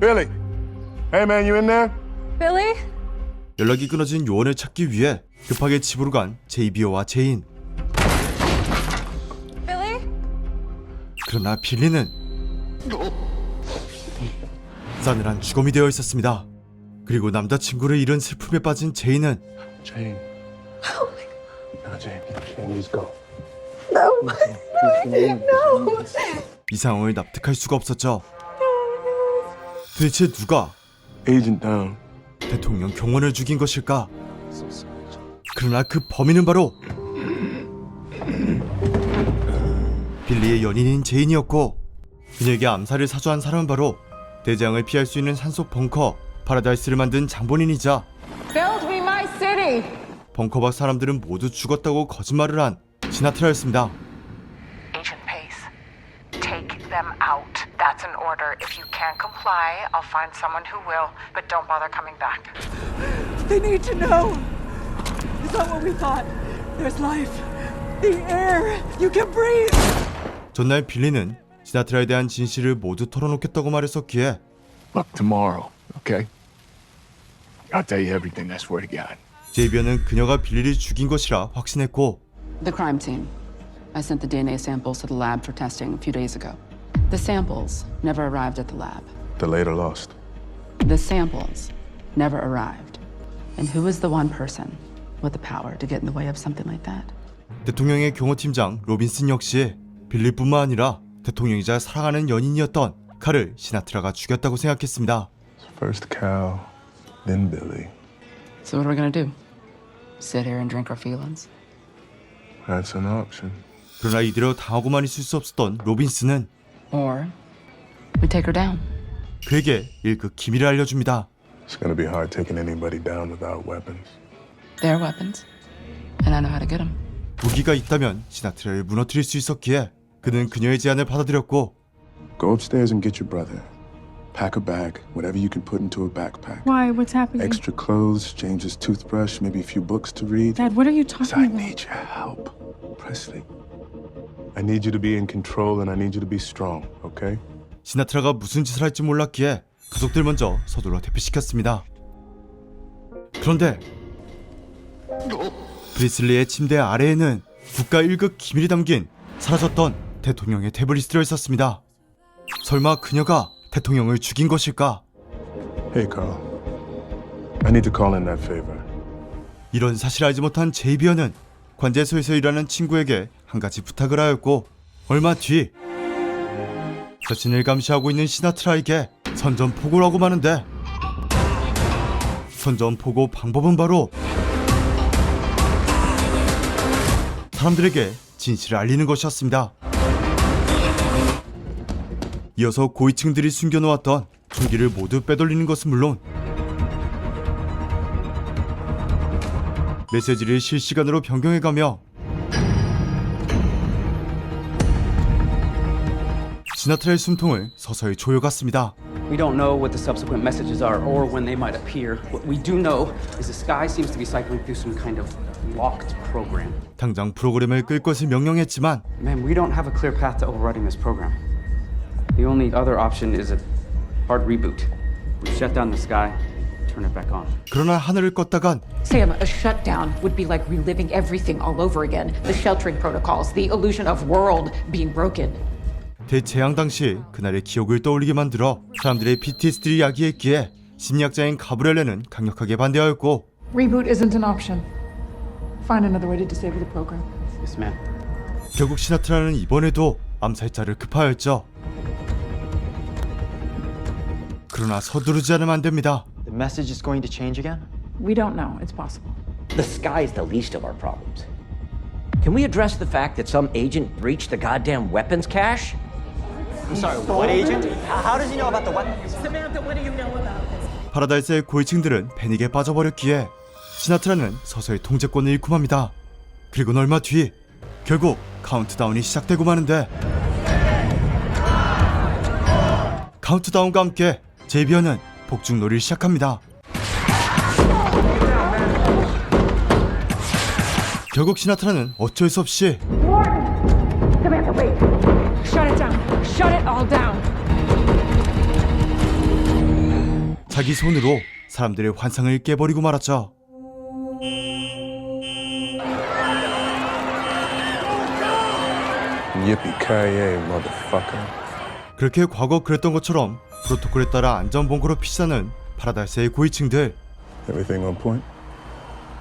Billy. Hey man, you in there? Billy? 연락이 끊어진 요원을 찾기 위해 급하게 집으로 간 제이비어와 제인. Billy? 그러나 빌리는 싸늘한 죽음이 되어 있었습니다. 그리고 남자친구를 잃은 슬픔에 빠진 제인은 Jane. No, Jane, please go. 이 상황을 납득할 수가 없었죠. 도대체 누가 Agent down. 대통령 경원을 죽인 것일까? 그러나 그 범인은 바로 빌리의 연인인 제인이었고, 그녀에게 암살을 사주한 사람은 바로 대재앙을 피할 수 있는 산속 벙커 파라다이스를 만든 장본인이자 Build me my city! 벙커 밖 사람들은 모두 죽었다고 거짓말을 한 시나트라였습니다. Agent Pace, take them out. That's an order. If you can't comply, I'll find someone who will, but don't bother coming back. They need to know. It's not what we thought. There's life. The air. You can breathe. 전날 빌리는 시나트라에 대한 진실을 모두 털어놓겠다고 말했었기에 Look, tomorrow, okay? I'll tell you everything, I swear to God. 제이비어는 그녀가 빌리를 죽인 것이라 확신했고, The crime team. I sent the DNA samples to the lab for testing a few days ago. The samples never arrived at the lab. Delayed or lost? The samples never arrived. And who is the one person with the power to get in the way of something like that? 대통령의 경호팀장 로빈슨 역시 빌리뿐만 아니라 대통령이자 사랑하는 연인이었던 칼을 시나트라가 죽였다고 생각했습니다. First Cal, then Billy. So what are we gonna do? Sit here and drink our feelings? That's an option. 그러나 이대로 당하고만 있을 수 없었던 로빈슨은 Or we take her down? 그에게 일극 기밀을 알려줍니다. It's gonna be hard taking anybody down without weapons. Their weapons. And I know how to get them. 무기가 있다면 시나트라를 무너뜨릴 수 있었기에 그는 그녀의 제안을 받아들였고, Go upstairs and get your brother. Pack a bag, whatever you can put into a backpack. Why? What's happening? Extra clothes, James's toothbrush, maybe a few books to read. Dad, what are you 'Cause I talking about? need your help, Presley. I need you to be in control and I need you to be strong, okay? 시나트라가 무슨 짓을 할지 몰랐기에 가족들 먼저 서둘러 대피시켰습니다. 그런데 프리슬리의 침대 아래에는 국가 1급 기밀이 담긴 사라졌던 대통령의 태블릿이 들어있었습니다. 설마 그녀가 대통령을 죽인 것일까? Hey, Carl. I need to call in that favor. 이런 사실을 알지 못한 제이비어는 관제소에서 일하는 친구에게 한 가지 부탁을 하였고, 얼마 뒤 자신을 감시하고 있는 시나트라에게 선전포고라고 하는데, 선전포고 방법은 바로 사람들에게 진실을 알리는 것이었습니다. 이어서 고위층들이 숨겨놓았던 총기를 모두 빼돌리는 것은 물론 메시지를 실시간으로 변경해가며 시나트라의 숨통을 서서히 조여갔습니다. We don't know what the subsequent messages are or when they might appear. What we do know is the sky seems to be cycling through some kind of locked program. 당장 프로그램을 끌 것을 명령했지만 Man, we don't have a clear path to overriding this program. The only other option is a hard reboot. We shut down the sky, turn it back on. 그러나 하늘을 껐다간 Sam, a shutdown would be like reliving everything all over again. The sheltering protocols, the illusion of world being broken. 대재앙 당시 그날의 기억을 떠올리게 만들어 사람들의 PTSD를 야기했기에 심리학자인 가브리엘레는 강력하게 반대하였고, Reboot isn't an option. Find another way to disable the program. Yes, ma'am. 결국 시나트라는 이번에도 암살자를 급하였죠. 그러나 서두르지 않으면 안 됩니다. The message is going to change again? We don't know. It's possible. The sky is the least of our problems. Can we address the fact that some agent breached the goddamn weapons cache? I'm sorry, what agent? How does he know about the weapons? Samantha, what do you know about this? 파라다이스의 고위층들은 패닉에 빠져버렸기에 시나트라는 서서히 통제권을 잃고 맙니다. 그리고는 얼마 뒤 결국 카운트다운이 시작되고 마는데, 카운트다운과 함께 제이비어는 복죽놀이를 시작합니다. 결국 시나트라는 어쩔 수 없이 Samantha, wait. Shut it down. Shut it all down. 자기 손으로 사람들의 환상을 깨버리고 말았죠. Yippee-ki-yay, motherfucker. 그렇게 과거 그랬던 것처럼 프로토콜에 따라 안전봉고로 피신하는 파라다이스의 고위층들. Everything on point?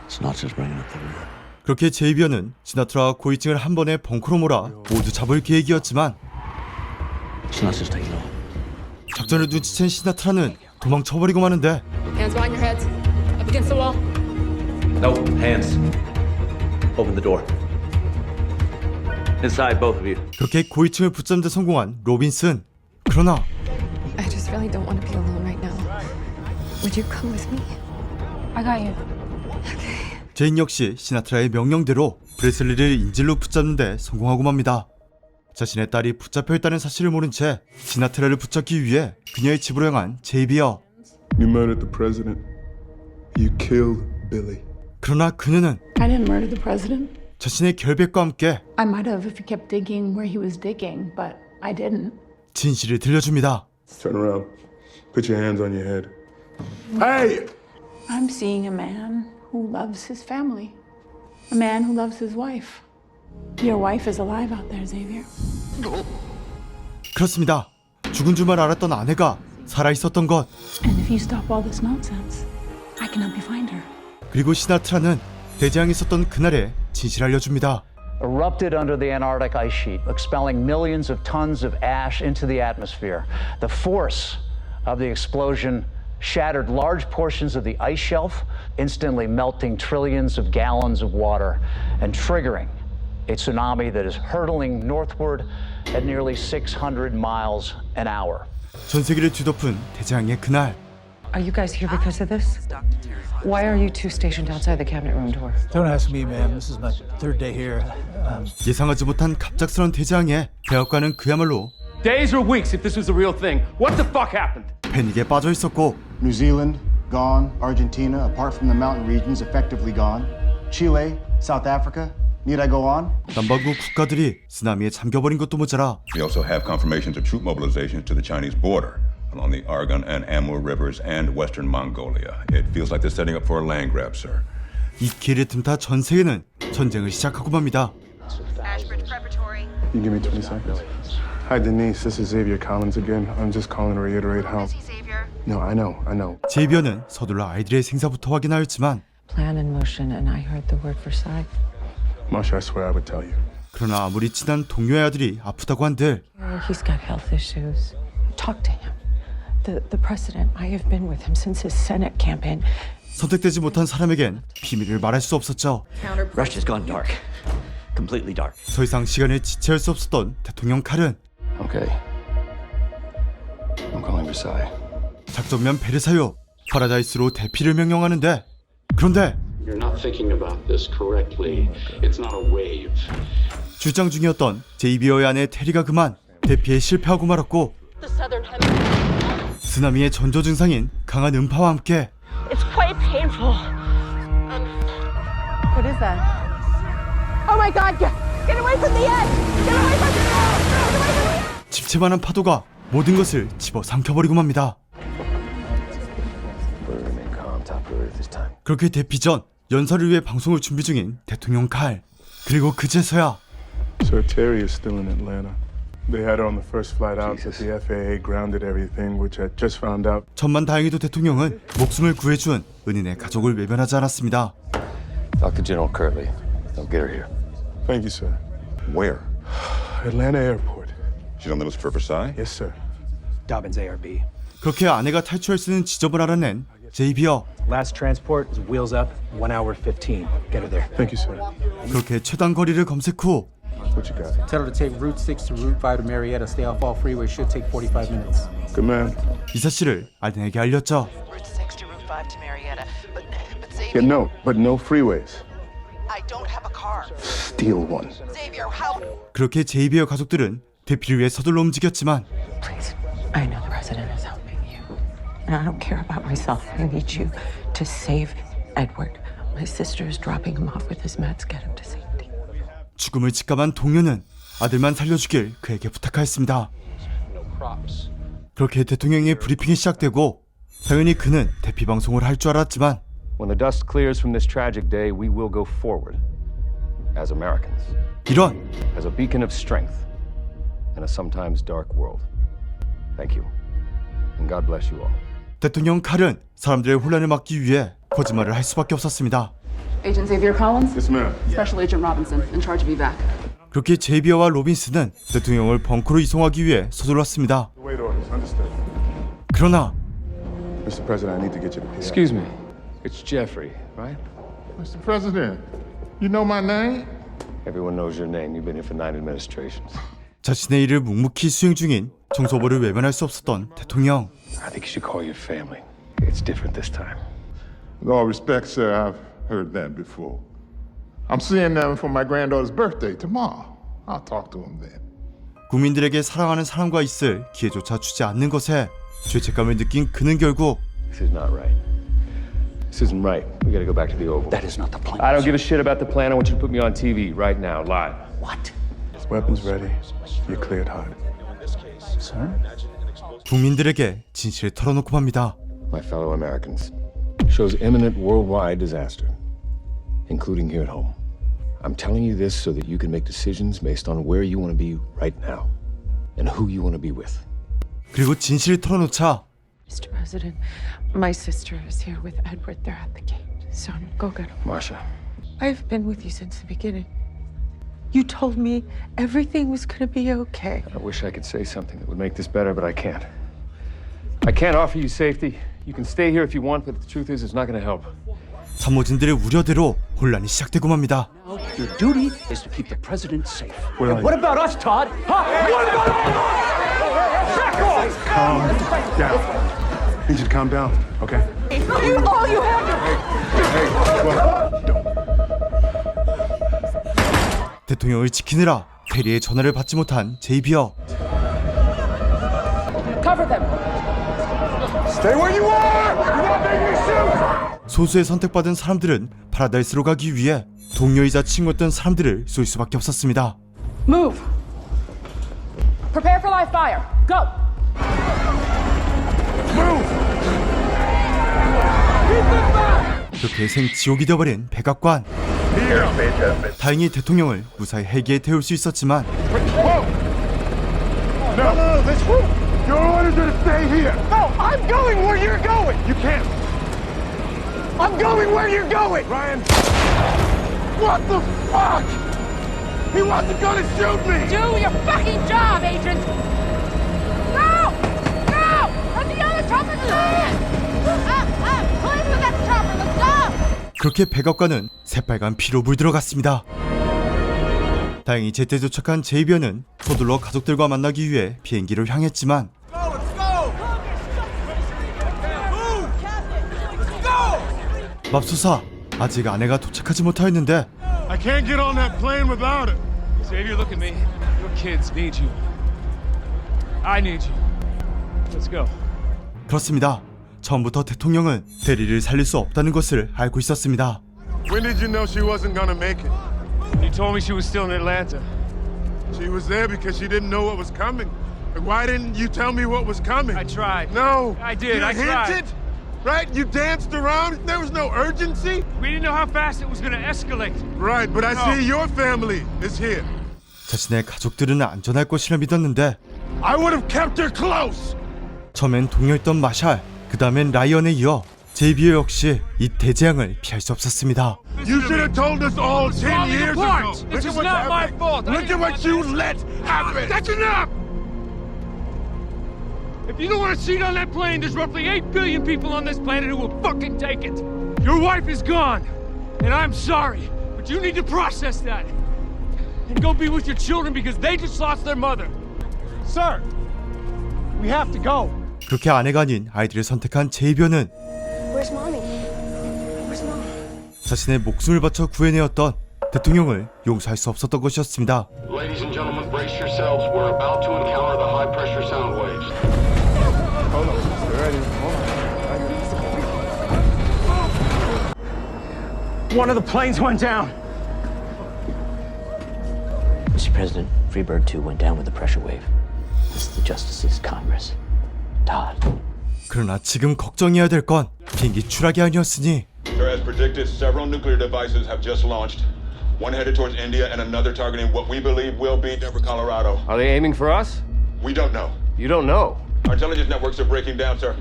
It's not just bringing up the rear. 그렇게 제이비어는 시나트라와 고위층을 한 번에 벙커로 몰아 모두 잡을 계획이었지만 It's not just taking off. 작전을 눈치챈 시나트라는 도망쳐버리고 마는데 Hands behind your heads. Up against the wall. No, hands. Open the door. Inside, both of you. 그렇게 고위층을 붙잡는 데 성공한 로빈슨. 그러나 I just really don't want to be alone right now. Would you come with me? I got you. 제인 역시 시나트라의 명령대로 브레슬리를 인질로 붙잡는 데 성공하고 맙니다. 자신의 딸이 붙잡혀 있다는 사실을 모른 채 시나트라를 붙잡기 위해 그녀의 집으로 향한 제이비어. You murdered the president. You killed Billy. 그러나 그녀는 I didn't murder the president. 자신의 결백과 함께 I might have if he kept digging where he was digging, but I didn't. 진실을 들려줍니다. Turn around. Put your hands on your head. Hey! I'm seeing a man who loves his family. A man who loves his wife. Your wife is alive out there, Xavier. 그렇습니다. 죽은 줄만 알았던 아내가 살아있었던 것. And if you stop all this nonsense, I can help you find her. 그리고 시나트라는 대재앙이 있었던 그날의 진실을 알려줍니다. Erupted under the Antarctic ice sheet, expelling millions of tons of ash into the atmosphere. The force of the explosion shattered large portions of the ice shelf, instantly melting trillions of gallons of water and triggering a tsunami that is hurtling northward at nearly 600 miles an hour. 전 세계를 뒤덮은 대재앙의 그날. Are you guys here because of this? Why are you two stationed outside the cabinet room door? Don't ask me, ma'am. This is my third day here. 예상하지 못한 갑작스러운 대재앙에 대학가는 그야말로 Days or weeks if this was a real thing. What the fuck happened? 패닉에 빠져 있었고 New Zealand, gone. Argentina, apart from the mountain regions, effectively gone. Chile, South Africa. Need I go on? 남반구 국가들이 쓰나미에 잠겨버린 것도 모자라 We also have confirmations of troop mobilizations to the Chinese border along the Argun and Amur rivers and western Mongolia. It feels like they're setting up for a land grab, sir. 이 기회를 틈타 전 세계는 전쟁을 시작하고 맙니다. You give me 20 seconds. Hi, Denise. This is Xavier Collins again. I'm just calling to reiterate how... No, I know. 제이비어는 서둘러 아이들의 생사부터 확인하였지만 Plan in motion, and I heard the word for Psy. Masha, I swear I would tell you. 그러나 아무리 친한 동료의 아들이 아프다고 한들 He's got health issues. Talk to him. The president, I have been with him since his Senate campaign. 선택되지 못한 사람에겐 비밀을 말할 수 없었죠. Russia's gone dark. Completely dark. 더 이상 시간을 지체할 수 없었던 대통령 칼은 Okay. I'm calling Versailles. 작전면 베르사유 파라다이스로 대피를 명령하는데 그런데 You're not thinking about this correctly. It's not a wave. 출장 중이었던 제이비어의 아내 테리가 그만 대피에 실패하고 말았고 쓰나미의 전조 증상인 강한 음파와 함께 It's quite painful. What is that? Oh my God! Get away from the edge! Get away from the edge! Get away from the edge! 집채만한 파도가 모든 것을 집어삼켜버리고 맙니다. 그렇게 대피 전 연설을 위해 방송을 준비 중인 대통령 칼. 그리고 그제서야 Sir Terry is still in Atlanta. They had her on the first flight out, but the FAA grounded everything, which I just found out. 천만 다행히도 대통령은 목숨을 구해준 은인의 가족을 외면하지 않았습니다. Dr. General Curley, I'll get her here. Thank you, sir. Where? Atlanta Airport. She's on the list for Versailles? Yes, sir. Dobbins ARB. 그렇게 아내가 탈출할 수 있는 지점을 알아낸 제이비어. Last transport is wheels up, 1 hour 15. Get her there. Thank you, sir. 그렇게 최단 거리를 검색 후 What you got? Tell her to take Route 6 to Route 5 to Marietta. Stay off all freeway. Should take 45 minutes. Good man. 이 사실을 아내에게 알렸죠. Route 6 to Route 5 to Marietta. But Yeah, Xavier, but no freeways. I don't have a car. Steal one. Xavier, how? 그렇게 제이비어 가족들은 대피를 위해 서둘러 움직였지만 Please, I know the president is helping you. And I don't care about myself. I need you to save Edward. My sister is dropping him off with his meds. Get him to safety. 죽음을 직감한 동료는 아들만 살려주길 그에게 부탁하였습니다. 그렇게 대통령의 브리핑이 시작되고 당연히 그는 대피 방송을 할 줄 알았지만 When the dust clears from this tragic day, we will go forward as Americans. 이런 As a beacon of strength in a sometimes dark world. Thank you. And God bless you all. 대통령 칼은 사람들의 혼란을 막기 위해 거짓말을 할 수밖에 없었습니다. Agent Xavier Collins? Yes, ma'am. Special Agent Robinson, in charge of evac. 그렇게 제이비어와 로빈스는 대통령을 벙커로 이송하기 위해 서둘렀습니다. Wait orders, understood. 그러나 Mr. President, I need to get you to PI. Excuse me. It's Jeffrey, right? Mr. President, you know my name? Everyone knows your name. You've been here for 9 administrations. 자신의 일을 묵묵히 수행 중인 정서보를 외면할 수 없었던 대통령. I think you should call your family. It's different this time. With all respect, sir, I've heard that before. I'm seeing them for my granddaughter's birthday tomorrow. I'll talk to them then. 국민들에게 사랑하는 사람과 있을 기회조차 주지 않는 것에 죄책감을 느낀 그는 결국 This is not right. This isn't right. We gotta go back to the Oval. That is not the plan. I don't give a shit about the plan. I want you to put me on TV right now, live. What? Weapons ready. You're cleared hot. Sir? 국민들에게 진실을 털어놓고 맙니다. My fellow Americans, shows imminent worldwide disaster, including here at home. I'm telling you this so that you can make decisions based on where you want to be right now and who you want to be with. 그리고 진실을 털어놓자 Mr. President, my sister is here with Edward. They're at the gate. Son, go get them. Marsha, I've been with you since the beginning. You told me everything was gonna be okay. I wish I could say something that would make this better, but I can't. I can't offer you safety. You can stay here if you want, but the truth is it's not going to help. 참모진들의 우려대로 혼란이 시작되고 맙니다. Your duty is to keep the president safe. What about us, Todd? Huh? What about us? Back off! Calm down. I need you to calm down, okay? All you have to... Hey, well, don't. 대통령을 지키느라 대리의 전화를 받지 못한 제이비어. Cover them. Stay where you are! You're not making me shoot! 소수의 선택받은 사람들은 파라다이스로 가기 위해 동료이자 친구였던 사람들을 쏠 수밖에 없었습니다. Move. Prepare for live fire. Go. 그렇게 생지옥이 되어버린 백악관. 다행히 대통령을 무사히 헬기에 태울 수 있었지만 Your orders are to stay here. No, I'm going where you're going. You can't. I'm going where you're going. Ryan. What the fuck? He wasn't gonna shoot me. Do your fucking job, Agent. No! No! On the other chopper! Police with that chopper. Let's go! 그렇게 백악관은 새빨간 피로 물들어갔습니다. 다행히 제때 도착한 제이비어는 서둘러 가족들과 만나기 위해 비행기를 향했지만 맙소사 아직 아내가 도착하지 못하였는데 I can't get on that plane without it. Xavier, look at me. Your kids need you. I need you. Let's go. 그렇습니다. 처음부터 대통령은 대리를 살릴 수 없다는 것을 알고 있었습니다. When did you know she wasn't gonna make it? You told me she was still in Atlanta. She was there because she didn't know what was coming. Like, why didn't you tell me what was coming? I tried. No. I did. You I tried. hinted, right? You danced around. There was no urgency. We didn't know how fast it was going to escalate. Right, but I see your family is here. 자신의 가족들은 안전할 것이라 믿었는데 I would have kept her close. 처음엔 동료였던 마샬, 그 다음엔 라이언에 이어 제이비어 역시 이 대재앙을 피할 수 없었습니다. You should have told us all 10 years ago. This is not my fault. Look at what you let happen. That's enough! If you don't want a seat on that plane, there's roughly 8 billion people on this planet who will fucking take it. Your wife is gone, and I'm sorry, but you need to process that. And go be with your children because they just lost their mother. Sir, we have to go. 그렇게 아내가 아닌 아이들을 선택한 제이비어는 Where's mommy? Where's mom? 자신의 목숨을 바쳐 구해내었던 대통령을 용서할 수 없었던 것이었습니다. Ladies and gentlemen, brace yourselves. We're about to encounter the high pressure sound waves. Hold on, sister. Ready? Hold on. One of the planes went down. Mr. President, Freebird 2 went down with a pressure wave. This is the Justice's Congress. Todd. 그러나 지금 걱정해야 될 건 비행기 추락이 아니었으니. Sir, as predicted, several nuclear devices have just launched. One headed towards India and another targeting what we believe will be Denver, Colorado. Are they aiming for us? We don't know. You don't know? Our intelligence networks are breaking down, sir.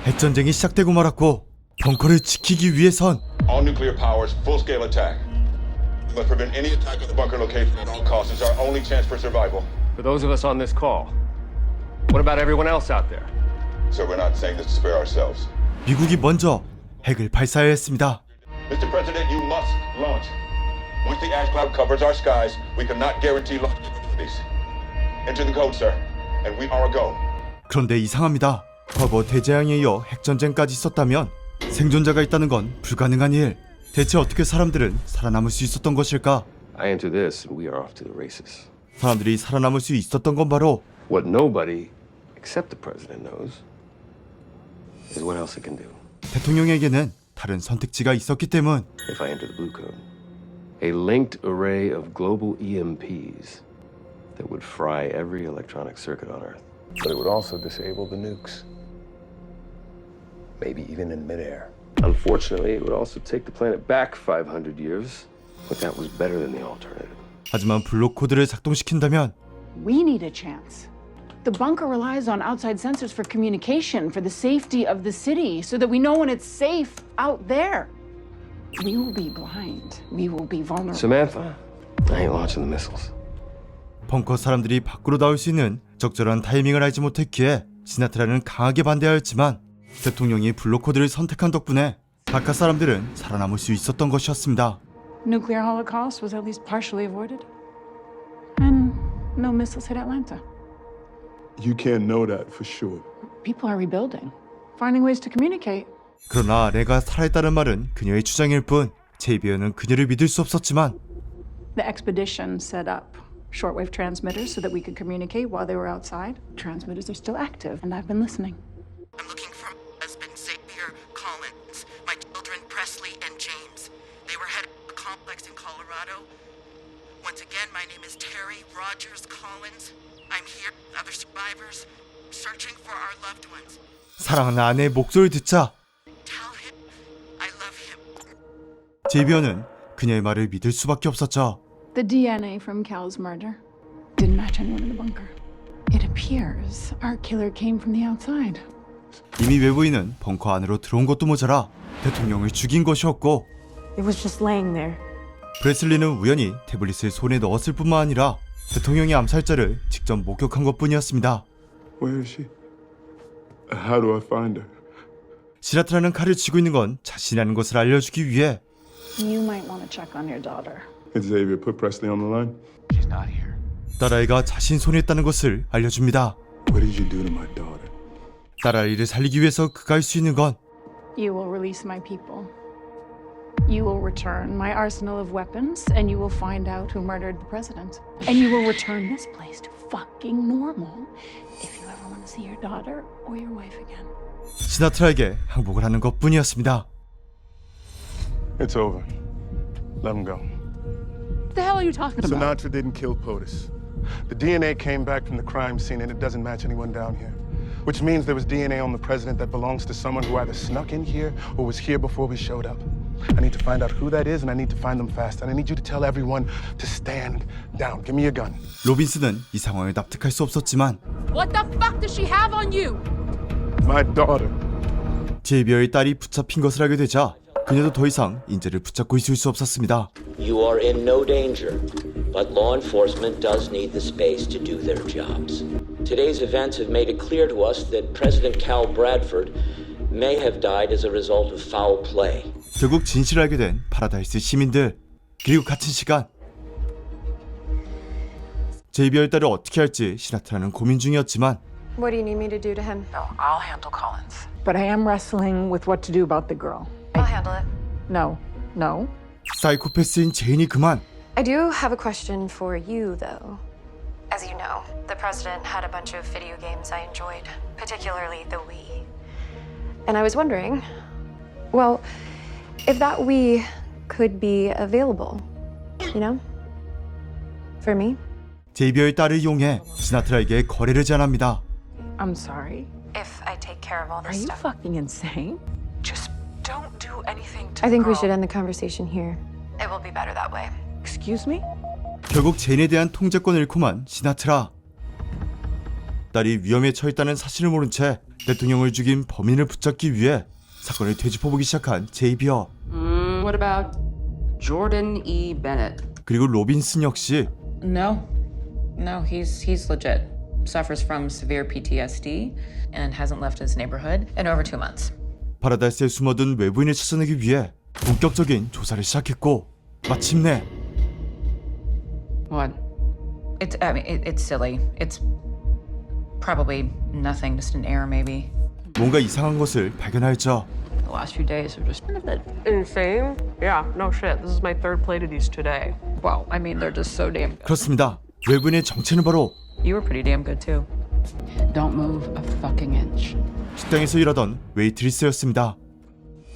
핵전쟁이 시작되고 말았고 벙커를 지키기 위해선 All nuclear powers, full-scale attack. We must prevent any attack on the bunker location at all costs. It's our only chance for survival. For those of us on this call, what about everyone else out there? So we're not saying this to spare ourselves. 미국이 먼저 핵을 발사해야 했습니다. Mr. President, you must launch. Once the ash cloud covers our skies, we cannot guarantee launch capabilities. Enter the code, sir, and we are a go. 그런데 이상합니다. 과거 대재앙에 이어 핵전쟁까지 있었다면 생존자가 있다는 건 불가능한 일. 대체 어떻게 사람들은 살아남을 수 있었던 것일까? I enter this and we are off to the races. 사람들이 살아남을 수 있었던 건 바로 What nobody, except the president, knows is what else it can do. 대통령에게는 다른 선택지가 있었기 때문. If I enter the blue code, a linked array of global EMPs that would fry every electronic circuit on Earth. But it would also disable the nukes. Maybe even in midair. Unfortunately, it would also take the planet back 500 years, but that was better than the alternative. 하지만 블록 코드를 작동시킨다면 We need a chance. The bunker relies on outside sensors for communication, for the safety of the city, so that we know when it's safe out there. We will be blind. We will be vulnerable. Samantha, I ain't launching the missiles. 벙커 사람들이 밖으로 나올 수 있는 적절한 타이밍을 알지 못했기에 시나트라는 강하게 반대하였지만 대통령이 블록 코드를 선택한 덕분에 바깥 사람들은 살아남을 수 있었던 것이었습니다. Nuclear holocaust was at least partially avoided. And no missiles hit Atlanta. You can't know that for sure. People are rebuilding, finding ways to communicate. 그러나 레가 살아있다는 말은 그녀의 주장일 뿐 제이비어는 그녀를 믿을 수 없었지만 The expedition set up shortwave transmitters so that we could communicate while they were outside. Transmitters are still active, and I've been listening. I'm looking for my husband, Xavier Collins, my children, Presley and James. They were headed to a complex in Colorado. Once again, my name is Terry Rogers Collins. I'm here with other survivors, searching for our loved ones. 사랑하는 아내의 목소리를 듣자 Tell him I love him. 제이비어는 그녀의 말을 믿을 수밖에 없었죠. The DNA from Cal's murder didn't match anyone in the bunker. It appears our killer came from the outside. 이미 외부인은 벙커 안으로 들어온 것도 모자라 대통령을 죽인 것이었고 It was just laying there. 브레슬리는 우연히 태블릿을 손에 넣었을 뿐만 아니라 대통령의 암살자를 직접 목격한 것뿐이었습니다. Where is she? How do I find her? 시나트라는 칼을 쥐고 있는 건 자신이라는 것을 알려주기 위해 You might want to check on your daughter. Did Xavier put Presley on the line? She's not here. 딸아이가 자신 손에 있다는 것을 알려줍니다. What did you do to my daughter? 딸아이를 살리기 위해서 그가 할 수 있는 건 You will release my people. You will return my arsenal of weapons, and you will find out who murdered the president. And you will return this place to fucking normal if you ever want to see your daughter or your wife again. 시나트라에게 항복을 하는 것뿐이었습니다. It's over. Let him go. What the hell are you talking about? Sinatra didn't kill POTUS. The DNA came back from the crime scene and it doesn't match anyone down here. Which means there was DNA on the president that belongs to someone who either snuck in here or was here before we showed up. I need to find out who that is and I need to find them fast. And I need you to tell everyone to stand down. Give me your gun. 로빈스는 이 상황을 납득할 수 없었지만 What the fuck does she have on you? My daughter. 제이비어의 딸이 붙잡힌 것을 알게 되자 그녀도 더 이상 인재를 붙잡고 있을 수 없었습니다. You are in no danger, but law enforcement does need the space to do their jobs. Today's events have made it clear to us that President Cal Bradford may have died as a result of foul play. 결국 진실을 알게 된 파라다이스 시민들. 그리고 같은 시간 제이비어의 딸을 어떻게 할지 시나트라는 고민 중이었지만 What do you need me to do to him? No, I'll handle Collins. But I am wrestling with what to do about the girl. I'll handle it. No. No. 사이코패스인 제인이 그만. I do have a question for you, though. As you know, the president had a bunch of video games I enjoyed, particularly the Wii. And I was wondering, well, if that Wii could be available, you know, for me? 제이비어의 딸을 이용해 시나트라에게 거래를 제안합니다. I'm sorry. If I take care of all this Are you stuff. fucking insane? Just don't do anything to I think we the should girl. end the conversation here. It will be better that way. Excuse me? 결국 제인에 대한 통제권을 잃고만 시나트라. 딸이 위험에 처했다는 사실을 모른 채 대통령을 죽인 범인을 붙잡기 위해 사건을 되짚어보기 시작한 제이비어. What about Jordan E. Bennett? 그리고 로빈슨 역시 No, he's legit. Suffers from severe PTSD and hasn't left his neighborhood in over 2 months. 파라다이스에 숨어든 외부인을 찾아내기 위해 본격적인 조사를 시작했고 마침내 What? It's silly. It's probably nothing, just an error maybe. 뭔가 이상한 것을 발견하였죠. The last few days are just Insane? Yeah, no shit. This is my 3rd plate of these today. well, I mean, they're just so damn good. 그렇습니다. 외부인의 정체는 바로 You were pretty damn good too. Don't move a fucking inch. 식당에서 일하던 웨이트리스였습니다.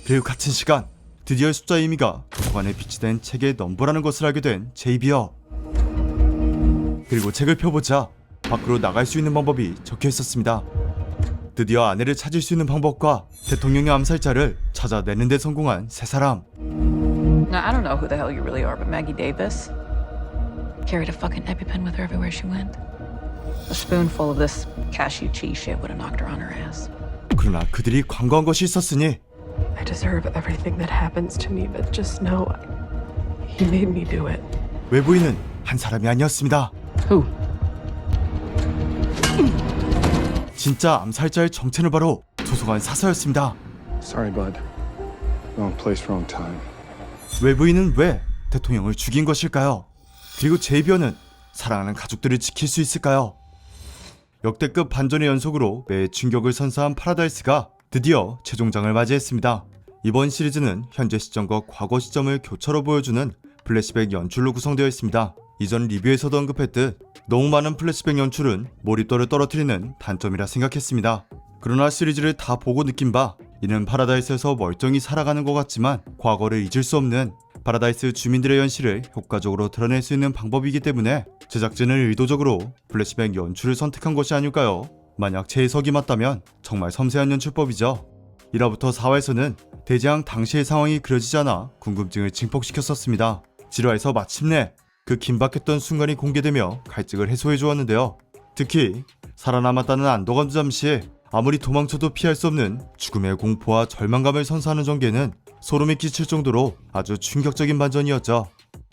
그리고 같은 시간 드디어 숫자 의미가 도서관에 비치된 책의 넘버라는 것을 알게 된 제이비어. 그리고 책을 펴보자 밖으로 나갈 수 있는 방법이 적혀 있었습니다. 드디어 아내를 찾을 수 있는 방법과 대통령의 암살자를 찾아내는 데 성공한 세 사람. Now, I don't know who the hell you really are, but Maggie Davis carried a fucking EpiPen with her everywhere she went. A spoonful of this cashew cheese shit would have knocked her on her ass. 그러나 그들이 광고한 것이 있었으니 I deserve everything that happens to me, but just know he made me do it. 외부인은 한 사람이 아니었습니다. Who? 진짜 암살자의 정체는 바로 도서관 사서였습니다. Sorry, bud. Wrong place, wrong time. 외부인은 왜 대통령을 죽인 것일까요? 그리고 제이비어는 사랑하는 가족들을 지킬 수 있을까요? 역대급 반전의 연속으로 매해 충격을 선사한 파라다이스가 드디어 최종장을 맞이했습니다. 이번 시리즈는 현재 시점과 과거 시점을 교차로 보여주는 플래시백 연출로 구성되어 있습니다. 이전 리뷰에서도 언급했듯 너무 많은 플래시백 연출은 몰입도를 떨어뜨리는 단점이라 생각했습니다. 그러나 시리즈를 다 보고 느낀 바 이는 파라다이스에서 멀쩡히 살아가는 것 같지만 과거를 잊을 수 없는 파라다이스 주민들의 현실을 효과적으로 드러낼 수 있는 방법이기 때문에 제작진은 의도적으로 플래시백 연출을 선택한 것이 아닐까요? 만약 제 해석이 맞다면 정말 섬세한 연출법이죠. 1화부터 4화에서는 대재앙 당시의 상황이 그려지지 않아 궁금증을 증폭시켰었습니다. 7화에서 마침내 그 긴박했던 순간이 공개되며 갈증을 해소해 주었는데요. 특히 살아남았다는 안도감도 잠시 아무리 도망쳐도 피할 수 없는 죽음의 공포와 절망감을 선사하는 전개는 소름이 끼칠 정도로 아주 충격적인 반전이었죠.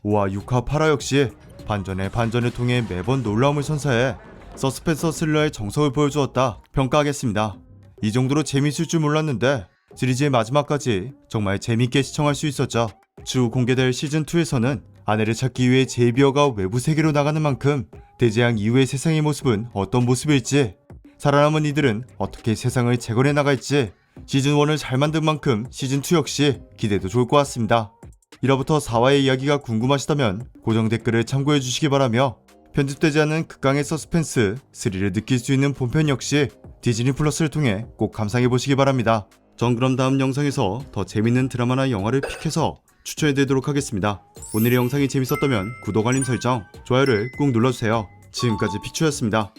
5화, 6화, 8화 역시 반전에 반전을 통해 매번 놀라움을 선사해 서스펜서 스릴러의 정석을 보여주었다 평가하겠습니다. 이 정도로 재미있을 줄 몰랐는데 시리즈의 마지막까지 정말 재미있게 시청할 수 있었죠. 추후 공개될 시즌2에서는 아내를 찾기 위해 제이비어가 외부 세계로 나가는 만큼 대재앙 이후의 세상의 모습은 어떤 모습일지, 살아남은 이들은 어떻게 세상을 재건해 나갈지 시즌1을 잘 만든 만큼 시즌2 역시 기대도 좋을 것 같습니다. 1화부터 4화의 이야기가 궁금하시다면 고정 댓글을 참고해 주시기 바라며 편집되지 않은 극강의 서스펜스, 스릴을 느낄 수 있는 본편 역시 디즈니 플러스를 통해 꼭 감상해 보시기 바랍니다. 전 그럼 다음 영상에서 더 재밌는 드라마나 영화를 픽해서 추천해 드리도록 하겠습니다. 오늘의 영상이 재밌었다면 구독, 알림 설정, 좋아요를 꾹 눌러주세요. 지금까지 픽추였습니다.